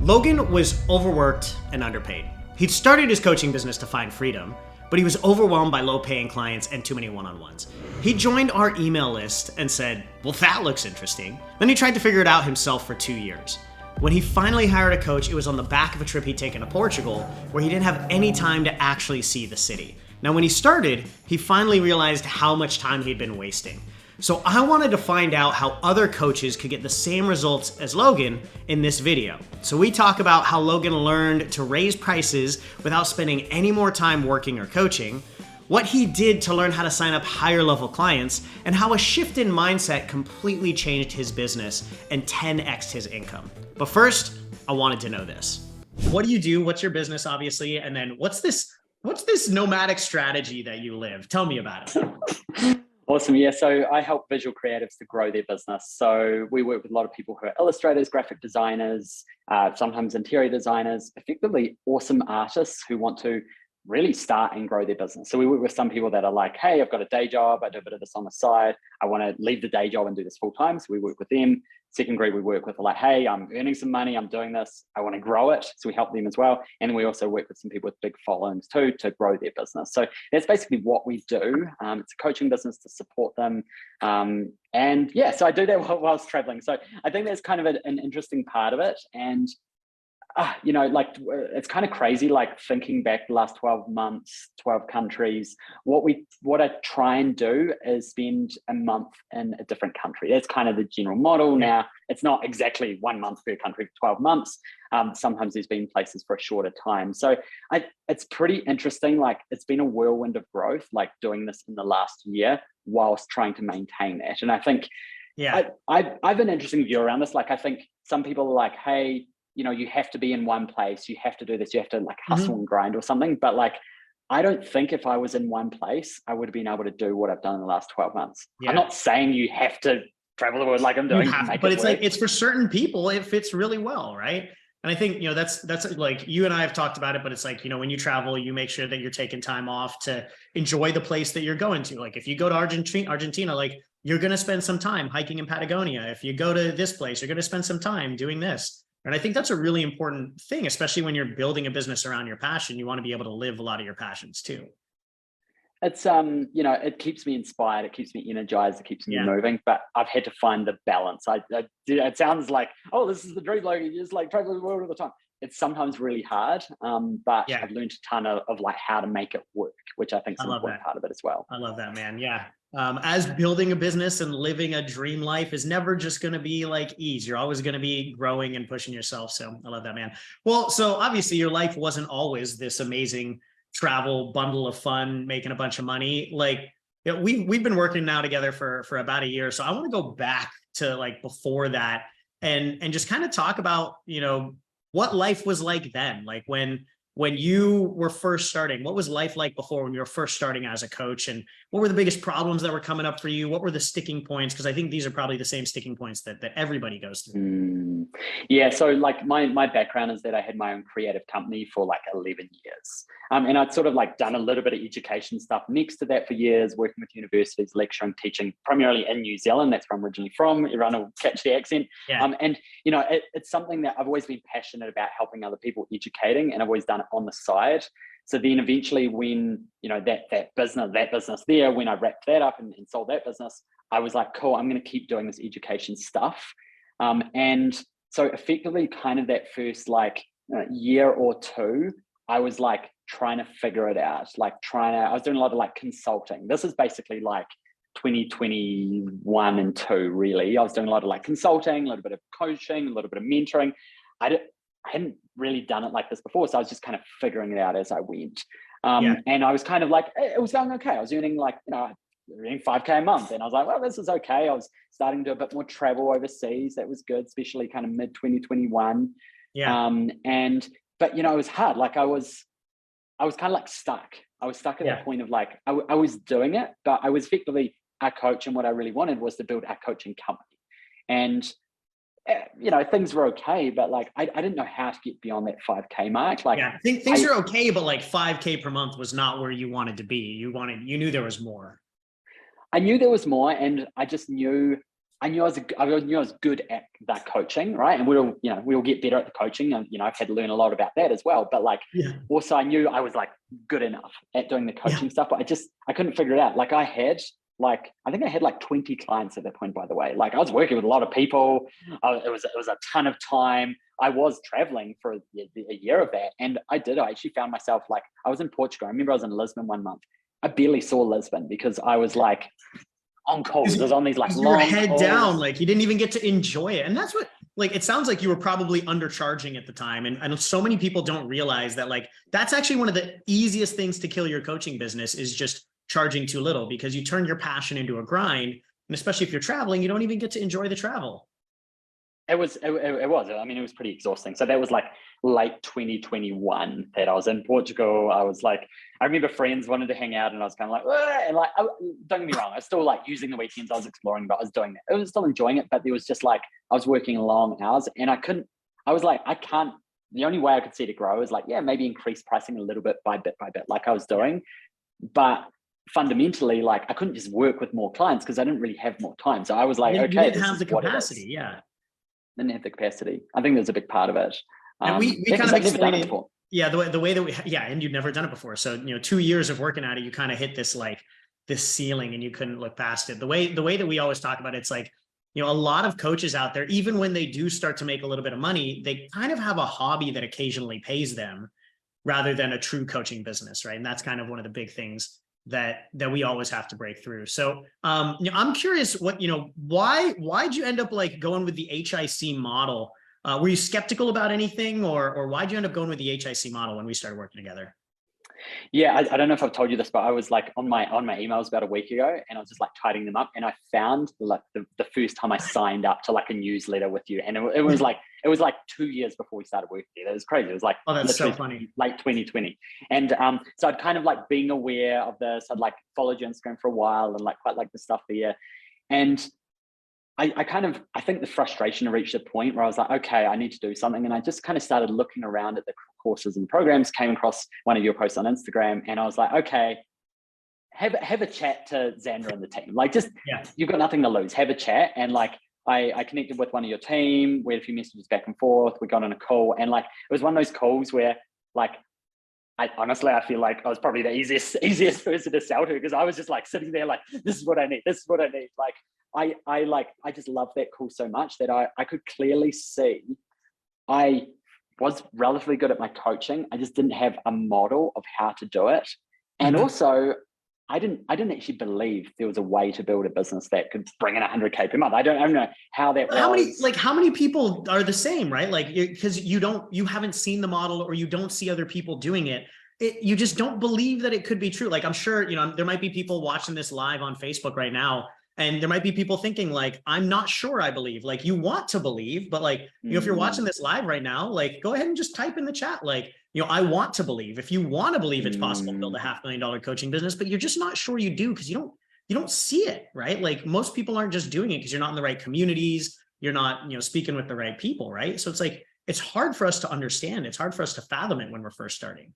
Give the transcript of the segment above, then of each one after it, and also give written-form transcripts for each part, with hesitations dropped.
Logan was overworked and underpaid. He'd started his coaching business to find freedom, but he was overwhelmed by low-paying clients and too many one-on-ones. He joined our email list and said, well, that looks interesting. Then he tried to figure it out himself for 2 years. When he finally hired a coach, it was on the back of a trip he'd taken to Portugal, where he didn't have any time to actually see the city. Now, when he started, he finally realized how much time he'd been wasting. So I wanted to find out how other coaches could get the same results as Logan in this video. So we talk about how Logan learned to raise prices without spending any more time working or coaching, what he did to learn how to sign up higher level clients, and how a shift in mindset completely changed his business and 10x'd his income. But first, I wanted to know this. What do you do? What's your business, obviously? And then what's this nomadic strategy that you live? Tell me about it. Awesome. Yeah. So I help visual creatives to grow their business. So we work with a lot of people who are illustrators, graphic designers, sometimes interior designers, effectively awesome artists who want to really start and grow their business. So we work with some people that are like, hey, I've got a day job. I do a bit of this on the side. I want to leave the day job and do this full time. So we work with them. Second grade, we work with like, hey, I'm earning some money. I'm doing this. I want to grow it. So we help them as well. And then we also work with some people with big followings too, to grow their business. So that's basically what we do. It's a coaching business to support them. And yeah, so I do that whilst traveling. So I think that's kind of an interesting part of it. And like it's kind of crazy, like thinking back the last 12 months, 12 countries, what I try and do is spend a month in a different country. That's kind of the general model. Now, it's not exactly 1 month per country for 12 months. Sometimes there's been places for a shorter time. So it's pretty interesting. Like it's been a whirlwind of growth, like doing this in the last year whilst trying to maintain that. And I think I have an interesting view around this. Like I think some people are like, hey, you have to be in one place, you have to do this, you have to like hustle and grind or something. But like, I don't think if I was in one place, I would have been able to do what I've done in the last 12 months. Yeah. I'm not saying you have to travel the world like I'm doing. But it's like, it's for certain people, it fits really well, right? And I think, that's like, you and I have talked about it, but it's like, when you travel, you make sure that you're taking time off to enjoy the place that you're going to. Like if you go to Argentina, like you're going to spend some time hiking in Patagonia. If you go to this place, you're going to spend some time doing this. And I think that's a really important thing, especially when you're building a business around your passion. You want to be able to live a lot of your passions too. It's, it keeps me inspired. It keeps me energized. It keeps me moving, but I've had to find the balance. It sounds like, oh, this is the dream, Logan. You just like travel the world all the time. It's sometimes really hard, but I've learned a ton of like how to make it work, which I think is an important part of it as well. I love that, man. Yeah. As building a business and living a dream life is never just going to be like ease. You're always going to be growing and pushing yourself. So I love that, man. Well, so obviously your life wasn't always this amazing travel bundle of fun, making a bunch of money. Like we've been working now together for about a year. So I want to go back to like before that and just kind of talk about, what life was like then, like when you were first starting. What was life like before when you were first starting as a coach? And what were the biggest problems that were coming up for you? What were the sticking points? Because I think these are probably the same sticking points that everybody goes through. Yeah. So like my background is that I had my own creative company for like 11 years. And I'd sort of like done a little bit of education stuff next to that for years, working with universities, lecturing, teaching primarily in New Zealand. That's where I'm originally from. Everyone will catch the accent. Yeah. And it's something that I've always been passionate about, helping other people, educating, and I've always done it on the side. So then eventually when, that business there, when I wrapped that up and sold that business, I was like, cool, I'm going to keep doing this education stuff. And so effectively kind of that first like year or two, I was like trying to figure it out, I was doing a lot of like consulting. This is basically like 2021 and 2, really. I was doing a lot of like consulting, a little bit of coaching, a little bit of mentoring. I hadn't really done it like this before. So I was just kind of figuring it out as I went. And I was kind of like, it was going okay. I was earning like, earning $5K a month. And I was like, well, this is okay. I was starting to do a bit more travel overseas. That was good, especially kind of mid 2021. Yeah. But it was hard. Like I was kind of like stuck. I was stuck at that point of like, I was doing it, but I was effectively a coach. And what I really wanted was to build a coaching company. And things were okay, but like I didn't know how to get beyond that 5K mark. Like things are okay, but like 5K per month was not where you wanted to be. You knew there was more. I knew there was more, and I just knew I knew I was good at that coaching, right? And we'll get better at the coaching. And, I've had to learn a lot about that as well. But like, Yeah. also I knew I was like good enough at doing the coaching stuff, but I couldn't figure it out. Like I think I had like 20 clients at that point, by the way. Like I was working with a lot of people. It was a ton of time. I was traveling for a year of that. And I actually found myself like, I was in Portugal. I remember I was in Lisbon one month. I barely saw Lisbon because I was like, on calls. I was on these like long your head calls. down, like you didn't even get to enjoy it. And that's what, like, it sounds like you were probably undercharging at the time. And so many people don't realize that, like, that's actually one of the easiest things to kill your coaching business is just charging too little, because you turn your passion into a grind. And especially if you're traveling, you don't even get to enjoy the travel. It was. I mean, it was pretty exhausting. So that was like late 2021 that I was in Portugal. I was like, I remember friends wanted to hang out, and I was kind of like, "Ugh," and like, don't get me wrong, I was still like using the weekends. I was exploring, but I was doing that. I was still enjoying it, but there was just like I was working long hours, and I couldn't. I was like, I can't. The only way I could see to grow is like, yeah, maybe increase pricing a little bit by bit, like I was doing, but fundamentally, like I couldn't just work with more clients because I didn't really have more time. So I was like, okay, you didn't have the capacity. Yeah. Didn't have the capacity. I think there's a big part of it. And we kind of explained it. Yeah, the way that and you'd never done it before. So 2 years of working at it, you kind of hit this ceiling, and you couldn't look past it. The way that we always talk about it, it's like, a lot of coaches out there, even when they do start to make a little bit of money, they kind of have a hobby that occasionally pays them rather than a true coaching business, right? And that's kind of one of the big things that we always have to break through. So I'm curious why'd you end up like going with the HIC model? Were you skeptical about anything, or why'd you end up going with the HIC model when we started working together? Yeah, I don't know if I've told you this, but I was like on my emails about a week ago, and I was just like tidying them up, and I found like the first time I signed up to like a newsletter with you, and it was like 2 years before we started working together. It was crazy. It was like, oh, that's so funny, late 2020, and so I'd kind of like being aware of this. I'd like followed your Instagram for a while and like quite like the stuff there, and I think the frustration reached a point where I was like, okay, I need to do something. And I just kind of started looking around at the courses and programs, came across one of your posts on Instagram, and I was like, okay, have a chat to Xander and the team. Like, just, you've got nothing to lose, have a chat. And like, I connected with one of your team, we had a few messages back and forth, we got on a call, and like, it was one of those calls where like, I feel like I was probably the easiest person to sell to, because I was just like sitting there like, this is what I need. Like, I just love that call so much that I could clearly see I was relatively good at my coaching. I just didn't have a model of how to do it. And also I didn't actually believe there was a way to build a business that could bring in 100K per month. I don't know how that was. How many people are the same, right? Like, because you haven't seen the model, or you don't see other people doing it. You just don't believe that it could be true. Like, I'm sure, there might be people watching this live on Facebook right now, and there might be people thinking like, I'm not sure I believe. Like, you want to believe, but like, if you're watching this live right now, like, go ahead and just type in the chat, like, I want to believe. If you want to believe it's possible to build a $500,000 coaching business, but you're just not sure you do because you don't see it, right? Like, most people aren't just doing it because you're not in the right communities. You're not, speaking with the right people, right? So it's like, it's hard for us to understand. It's hard for us to fathom it when we're first starting.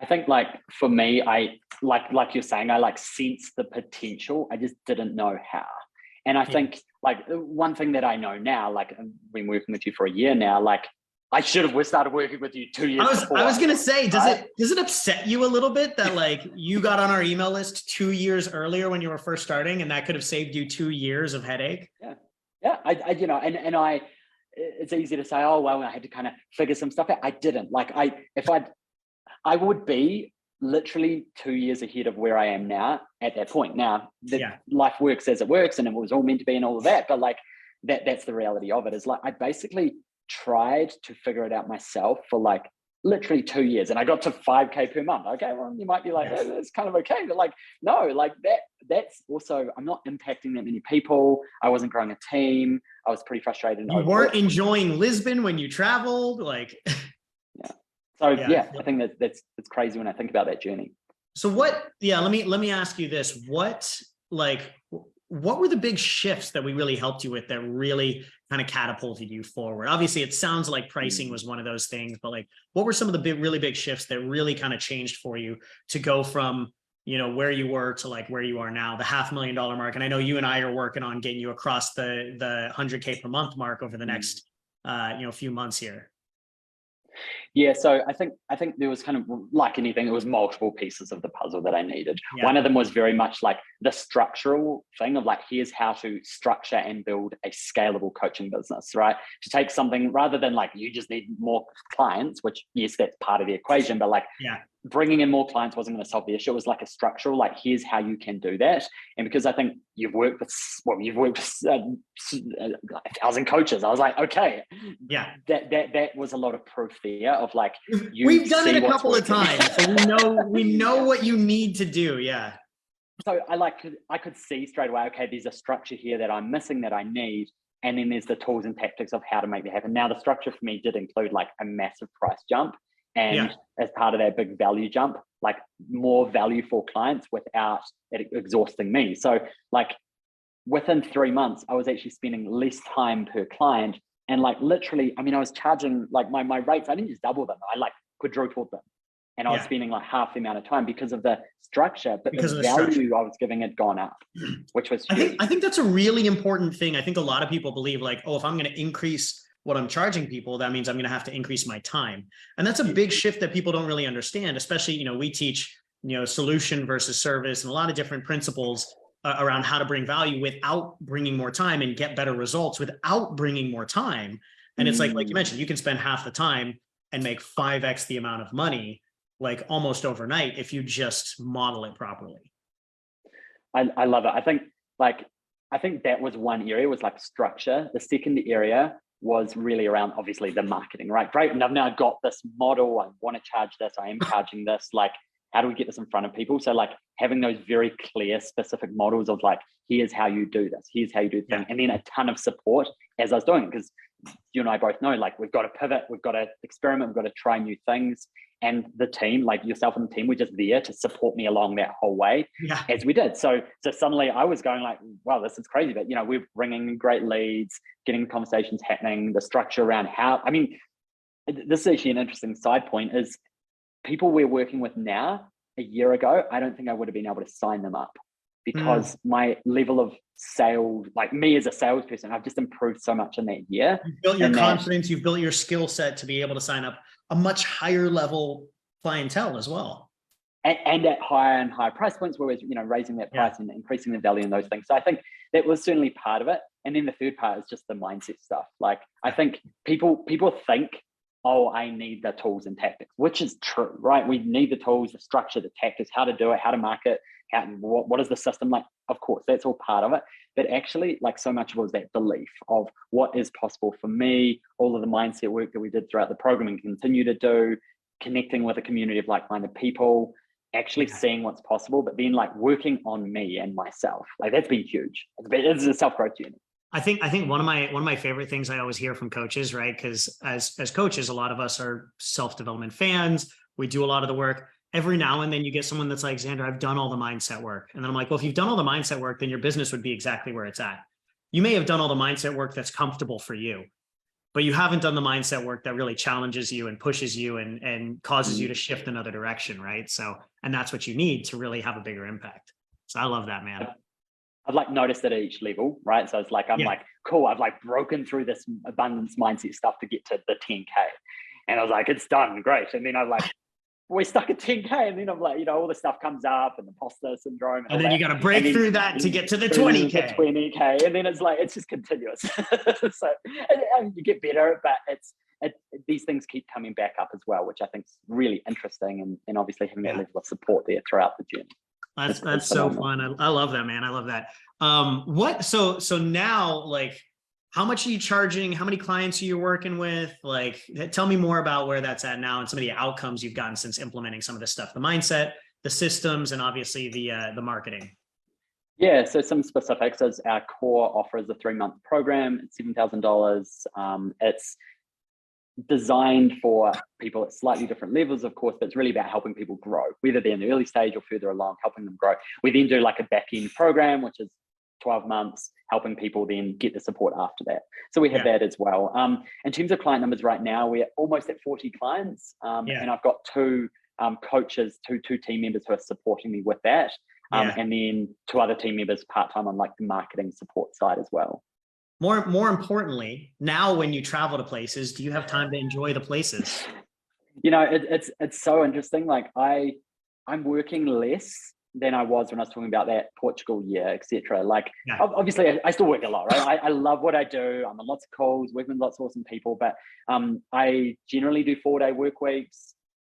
I think like for me, I like you're saying, I like sensed the potential. I just didn't know how. And I think like one thing that I know now, like I've been working with you for a year now, like I should have started working with you 2 years before. I was going to say, does it upset you a little bit that like you got on our email list 2 years earlier when you were first starting, and that could have saved you 2 years of headache? Yeah. I it's easy to say, oh, well, I had to kind of figure some stuff out. I didn't. Like I would be literally 2 years ahead of where I am now at that point. Now, life works as it works, and it was all meant to be and all of that. But like that's the reality of it, is like I basically tried to figure it out myself for like literally 2 years, and I got to 5K per month. Okay, well, you might be like, that's kind of okay. But like, no, like that's also, I'm not impacting that many people. I wasn't growing a team. I was pretty frustrated. You weren't enjoying Lisbon when you traveled, like... So I think that's crazy when I think about that journey. So let me ask you this. What were the big shifts that we really helped you with that really kind of catapulted you forward? Obviously, it sounds like pricing was one of those things, but like, what were some of the really big shifts that really kind of changed for you to go from, where you were to like where you are now, the $500,000 mark. And I know you and I are working on getting you across the 100K per month mark over the next, few months here. Yeah, so I think there was kind of, like anything, there was multiple pieces of the puzzle that I needed. Yeah. One of them was very much like the structural thing of like, here's how to structure and build a scalable coaching business, right? To take something rather than like, you just need more clients, which yes, that's part of the equation, but like, Yeah. bringing in more clients wasn't going to solve the issue. It was like a structural, like, here's how you can do that. And because I think you've worked with 1,000 coaches, I was like, okay, yeah, that was a lot of proof there of like, we've done it a couple of times, so we know what you need to do. Yeah. So I could see straight away, okay, there's a structure here that I'm missing that I need. And then there's the tools and tactics of how to make that happen. Now, the structure for me did include like a massive price jump. And as part of that big value jump, like more value for clients without it exhausting me. So like within 3 months, I was actually spending less time per client. And like literally, I mean, I was charging like my rates, I didn't just double them, I like quadrupled them. And I was spending like half the amount of time because of the structure, but because the value I was giving it gone up, which was huge. I think that's a really important thing. I think a lot of people believe like, oh, if I'm going to increase what I'm charging people, that means I'm going to have to increase my time. And that's a big shift that people don't really understand, especially, we teach, solution versus service and a lot of different principles around how to bring value without bringing more time and get better results without bringing more time. And it's like you mentioned, you can spend half the time and make 5x the amount of money, like almost overnight, if you just model it properly. I love it. I think that was one area, was like structure. The second area was really around obviously the marketing, right? Great. And I've now got this model. I want to charge this. I am charging this. Like, how do we get this in front of people? So like having those very clear, specific models of like, here's how you do this. Here's how you do things. And then a ton of support as I was doing it, because you and I both know, like, we've got to pivot, we've got to experiment, we've got to try new things. And the team, like yourself and the team, were just there to support me along that whole way as we did. So suddenly I was going like, wow, this is crazy. But, we're bringing great leads, getting conversations happening, the structure around how, I mean, this is actually an interesting side point is people we're working with now, a year ago, I don't think I would have been able to sign them up because my level of sales, like me as a salesperson, I've just improved so much in that year. You've built your confidence, you've built your skill set to be able to sign up a much higher level clientele as well. And at higher and higher price points, where we're raising that price and increasing the value in those things. So I think that was certainly part of it. And then the third part is just the mindset stuff. Like I think people think, oh, I need the tools and tactics, which is true, right? We need the tools, the structure, the tactics, how to do it, how to market, what is the system like? Of course, that's all part of it. But actually, like so much of it was that belief of what is possible for me, all of the mindset work that we did throughout the program and continue to do, connecting with a community of like-minded people, actually seeing what's possible, but then like working on me and myself. Like that's been huge. It's a self-growth journey. I think one of my favorite things I always hear from coaches, right? Because as coaches, a lot of us are self-development fans. We do a lot of the work. Every now and then you get someone that's like, Xander, I've done all the mindset work. And then I'm like, well, if you've done all the mindset work, then your business would be exactly where it's at. You may have done all the mindset work that's comfortable for you, but you haven't done the mindset work that really challenges you and pushes you and causes you to shift another direction, right? So, and that's what you need to really have a bigger impact. So I love that, man. I've like noticed it at each level, right? So it's like, I'm like, cool, I've like broken through this abundance mindset stuff to get to the 10K. And I was like, it's done, great. And then I'm like, we're stuck at 10K. And then I'm like, all the stuff comes up and imposter syndrome. And then you got to break through that to get to the 20K. 20K. And then it's like, it's just continuous. So and you get better, but these things keep coming back up as well, which I think is really interesting. And obviously having that level of support there throughout the journey. That's so fun. I love that, man. I love that. So now, like, how much are you charging? How many clients are you working with? Like, tell me more about where that's at now and some of the outcomes you've gotten since implementing some of this stuff, the mindset, the systems, and obviously the marketing. Yeah, so some specifics is our core offer is a 3-month program. It's $7,000. It's designed for people at slightly different levels, of course, but it's really about helping people grow, whether they're in the early stage or further along, helping them grow. We then do like a back-end program, which is 12 months, helping people then get the support after that. So we have that as well. In terms of client numbers right now, we're almost at 40 clients. And I've got 2 coaches, two team members who are supporting me with that. And then 2 other team members part-time on like the marketing support side as well. More importantly, now when you travel to places, do you have time to enjoy the places? It's so interesting. Like I'm working less than I was when I was talking about that Portugal year, etc. Like obviously I still work a lot, right? I love what I do. I'm on lots of calls, working with lots of awesome people, but I generally do 4-day work weeks.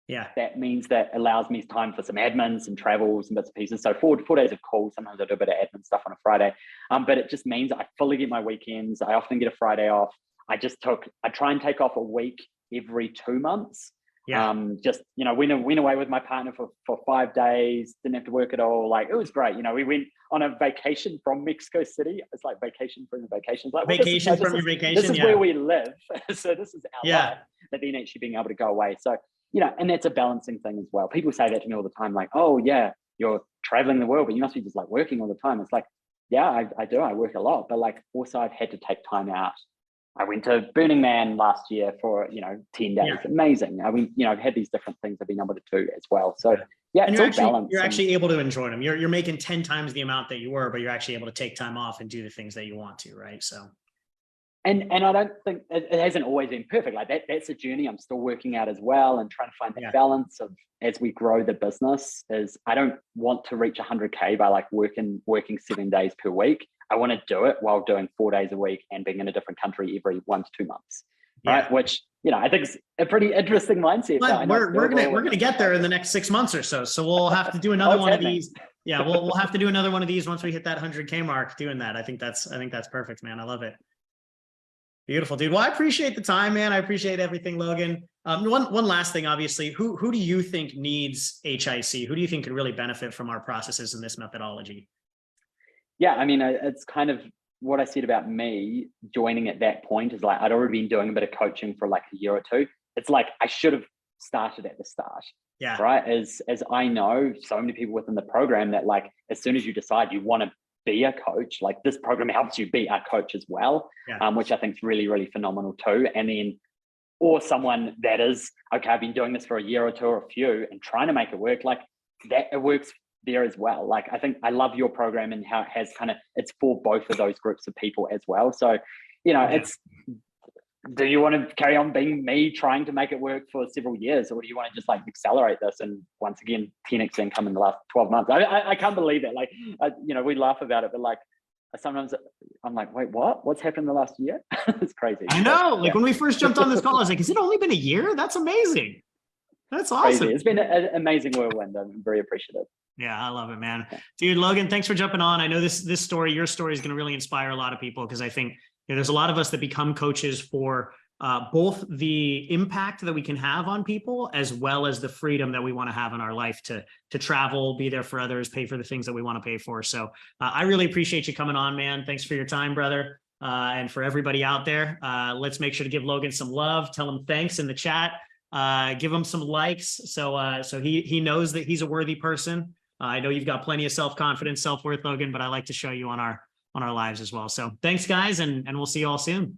Yeah. That means that allows me time for some admin, some travels and bits and pieces. So 4 days of calls. Sometimes I do a bit of admin stuff on a Friday. But it just means I fully get my weekends. I often get a Friday off. I try and take off a week every 2 months. Yeah. Went away with my partner for 5 days, didn't have to work at all. Like, it was great. We went on a vacation from Mexico City. It's like vacation from your vacation. It's like, vacation from your vacation. This is where we live. So this is our life. But then actually being able to go away. So, and that's a balancing thing as well. People say that to me all the time, like, oh yeah, you're traveling the world, but you must be just like working all the time. It's like, yeah, I do. I work a lot, but like also I've had to take time out. I went to Burning Man last year for, 10 days. Yeah. Amazing. I've had these different things I've been able to do as well. So yeah, and it's all balanced. You're actually able to enjoy them. You're making 10 times the amount that you were, but you're actually able to take time off and do the things that you want to, right? So. And I don't think it hasn't always been perfect. Like that's a journey I'm still working out as well, and trying to find that balance of, as we grow the business, is I don't want to reach 100K by like working 7 days per week. I want to do it while doing 4 days a week and being in a different country every 1 to 2 months. Right. Which, I think is a pretty interesting mindset. But we're gonna get there in the next 6 months or so. So we'll have to do another one of these. Yeah, we'll have to do another one of these once we hit that 100K mark doing that. I think that's perfect, man. I love it. Beautiful, dude. Well, I appreciate the time, man. I appreciate everything, Logan. One last thing, obviously, who do you think needs HIC? Who do you think could really benefit from our processes and this methodology? Yeah, I mean, it's kind of what I said about me joining at that point is like, I'd already been doing a bit of coaching for like a year or two. It's like, I should have started at the start. Yeah. Right. As I know so many people within the program that like, as soon as you decide you want to be a coach, like this program helps you be a coach as well, which I think is really, really phenomenal too. And then, or someone that is, okay, I've been doing this for a year or two or a few and trying to make it work, like that, it works there as well. Like, I think I love your program and how it has it's for both of those groups of people as well. So, it's, do you want to carry on being me trying to make it work for several years, or do you want to just like accelerate this and once again 10x income in the last 12 months? I can't believe it. Like, we laugh about it, but like sometimes I'm like, wait, what's happened in the last year? It's crazy. I know. Like when we first jumped on this call, I was like, has it only been a year? That's amazing. That's awesome. Crazy. It's been an amazing whirlwind. I'm very appreciative. Yeah, I love it, man. Dude, Logan, thanks for jumping on. I know your story is going to really inspire a lot of people, because I think there's a lot of us that become coaches for both the impact that we can have on people, as well as the freedom that we want to have in our life to travel, be there for others, pay for the things that we want to pay for. So I really appreciate you coming on, man. Thanks for your time, brother. And for everybody out there, let's make sure to give Logan some love. Tell him thanks in the chat. Give him some likes so he knows that he's a worthy person. I know you've got plenty of self-confidence, self-worth, Logan, but I like to show you on our lives as well. So thanks, guys, and we'll see you all soon.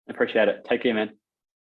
Appreciate it. Take care, man.